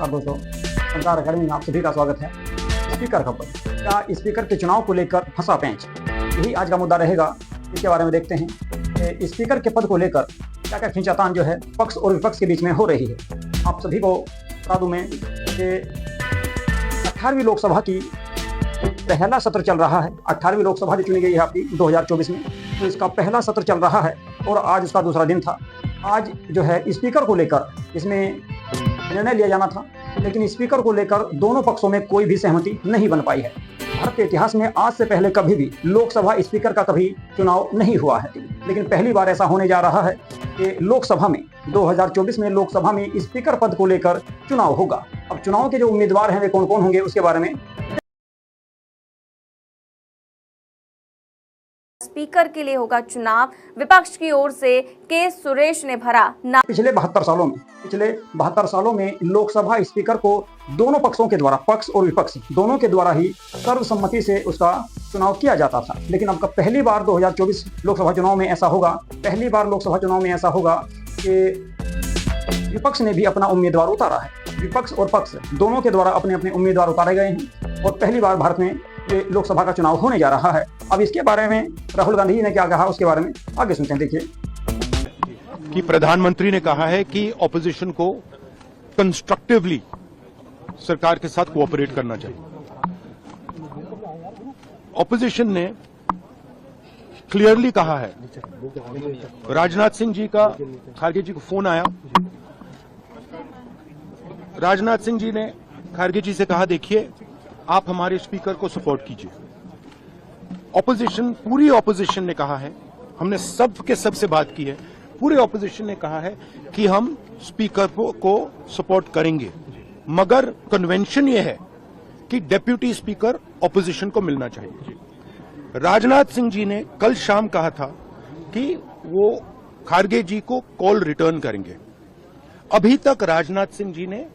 नमस्कार दोस्तों, संचार अकेडमी में आप सभी का स्वागत है। स्पीकर का पद, क्या स्पीकर के चुनाव को लेकर फंसा पेंच, यही आज का मुद्दा रहेगा। इसके बारे में देखते हैं कि स्पीकर के पद को लेकर क्या क्या खींचातान जो है पक्ष और विपक्ष के बीच में हो रही है। आप सभी को बता दूं मैं कि 18वीं लोकसभा की पहला सत्र चल रहा है। 18वीं लोकसभा जो चुनी गई है आपकी 2024 में, तो इसका पहला सत्र चल रहा है और आज उसका दूसरा दिन था। आज जो है स्पीकर को लेकर इसमें निर्णय लिया जाना था, लेकिन स्पीकर को लेकर दोनों पक्षों में कोई भी सहमति नहीं बन पाई है। भारत के इतिहास में आज से पहले कभी भी लोकसभा स्पीकर का कभी चुनाव नहीं हुआ है, लेकिन पहली बार ऐसा होने जा रहा है कि लोकसभा में 2024 में लोकसभा में स्पीकर पद को लेकर चुनाव होगा। अब चुनाव के जो उम्मीदवार हैं वे कौन कौन होंगे उसके बारे में। स्पीकर के लिए होगा चुनाव, विपक्ष की ओर से के सुरेश ने भरा नाम। पिछले 72 सालों में लोकसभा स्पीकर को दोनों पक्षों के द्वारा, पक्ष और विपक्ष दोनों के द्वारा ही सर्वसम्मति से उसका चुनाव किया जाता था। लेकिन अब पहली बार 2024 लोकसभा चुनाव में ऐसा होगा, पहली बार लोकसभा चुनाव में ऐसा होगा कि विपक्ष ने भी अपना उम्मीदवार उतारा है। विपक्ष और पक्ष दोनों के द्वारा अपने अपने उम्मीदवार उतारे गए हैं और पहली बार भारत में लोकसभा का चुनाव होने जा रहा है। अब इसके बारे में राहुल गांधी जी ने क्या कहा उसके बारे में आगे सुनते हैं। देखिए कि प्रधानमंत्री ने कहा है कि ऑपोजिशन को कंस्ट्रक्टिवली सरकार के साथ कोऑपरेट करना चाहिए। ऑपोजिशन ने क्लियरली कहा है, राजनाथ सिंह जी का खारगे जी को फोन आया, राजनाथ सिंह जी ने खारगे जी से कहा देखिए आप हमारे स्पीकर को सपोर्ट कीजिए। ऑपोजिशन, पूरी ऑपोजिशन ने कहा है, हमने सबके सबसे बात की है, पूरे ऑपोजिशन ने कहा है कि हम स्पीकर को सपोर्ट करेंगे, मगर कन्वेंशन ये है कि डेप्यूटी स्पीकर ऑपोजिशन को मिलना चाहिए। राजनाथ सिंह जी ने कल शाम कहा था कि वो खारगे जी को कॉल रिटर्न करेंगे। अभी तक राजनाथ सिंह जी ने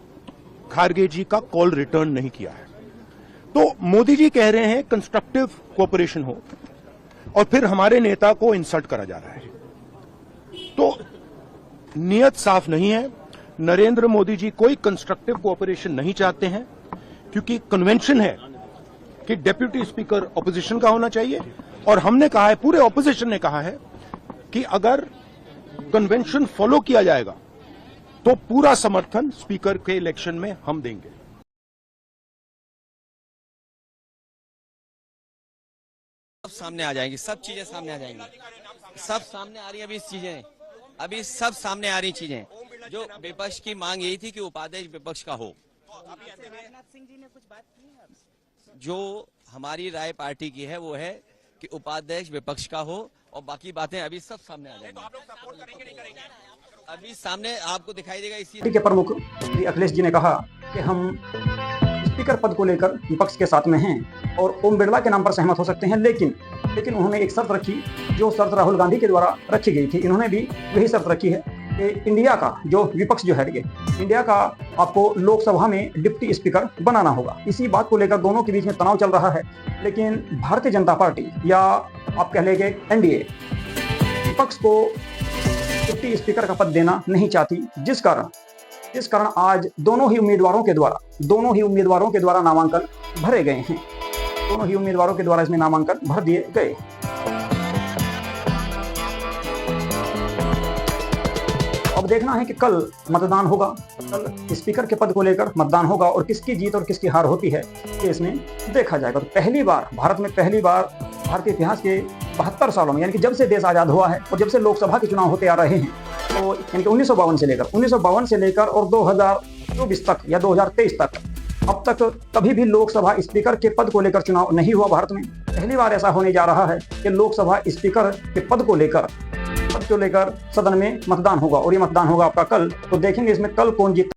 खारगे जी का कॉल रिटर्न नहीं किया है। तो मोदी जी कह रहे हैं कंस्ट्रक्टिव कोऑपरेशन हो और फिर हमारे नेता को इंसल्ट करा जा रहा है। तो नियत साफ नहीं है। नरेंद्र मोदी जी कोई कंस्ट्रक्टिव कोऑपरेशन नहीं चाहते हैं, क्योंकि कन्वेंशन है कि डेप्यूटी स्पीकर ऑपोजिशन का होना चाहिए। और हमने कहा है, पूरे ऑपोजिशन ने कहा है कि अगर कन्वेंशन फॉलो किया जाएगा तो पूरा समर्थन स्पीकर के इलेक्शन में हम देंगे। सब सामने आ जाएंगी, सब चीजें सामने आ जाएंगी, सब सामने आ रही है अभी चीजें, अभी सब सामने आ रही चीजें। जो विपक्ष की मांग यही थी कि उपाध्यक्ष विपक्ष का हो। राजनाथ सिंह जी ने कुछ बात की है? जो हमारी राय पार्टी की है वो है कि उपाध्यक्ष विपक्ष का हो और बाकी बातें अभी सब सामने आ जाएंगी। अभी सामने आपको दिखाई देगा। इसी के प्रमुख श्री अखिलेश जी ने कहा कि हम स्पीकर पद को लेकर विपक्ष के साथ में हैं और ओम बिरला के नाम पर सहमत हो सकते हैं, लेकिन उन्होंने एक शर्त रखी, जो शर्त राहुल गांधी के द्वारा रखी गई थी। इन्होंने भी वही शर्त रखी है कि इंडिया का जो विपक्ष जो है, इंडिया का आपको लोकसभा में डिप्टी स्पीकर बनाना होगा। इसी बात को लेकर दोनों के बीच में तनाव चल रहा है। लेकिन भारतीय जनता पार्टी या आप कह लेंगे एनडीए विपक्ष को डिप्टी स्पीकर का पद देना नहीं चाहती, जिस कारण आज दोनों ही उम्मीदवारों के द्वारा नामांकन भरे गए हैं। दोनों ही उम्मीदवारों के द्वारा इसमें नामांकन भर दिए गए। अब देखना है कि कल मतदान होगा, कल स्पीकर के पद को लेकर मतदान होगा और किसकी जीत और किसकी हार होती है ये इसमें देखा जाएगा। तो पहली बार भारत में, पहली बार भारतीय इतिहास के 72 सालों में, यानी कि जब से देश आजाद हुआ है और जब से लोकसभा के चुनाव होते आ रहे हैं, तो यानी कि 1952 से लेकर और 2024 तक या 2023 तक, अब तक कभी भी लोकसभा स्पीकर के पद को लेकर चुनाव नहीं हुआ भारत में। पहली बार ऐसा होने जा रहा है कि लोकसभा स्पीकर के पद को लेकर सदन में मतदान होगा और ये मतदान होगा आपका कल। तो देखेंगे इसमें कल कौन जीत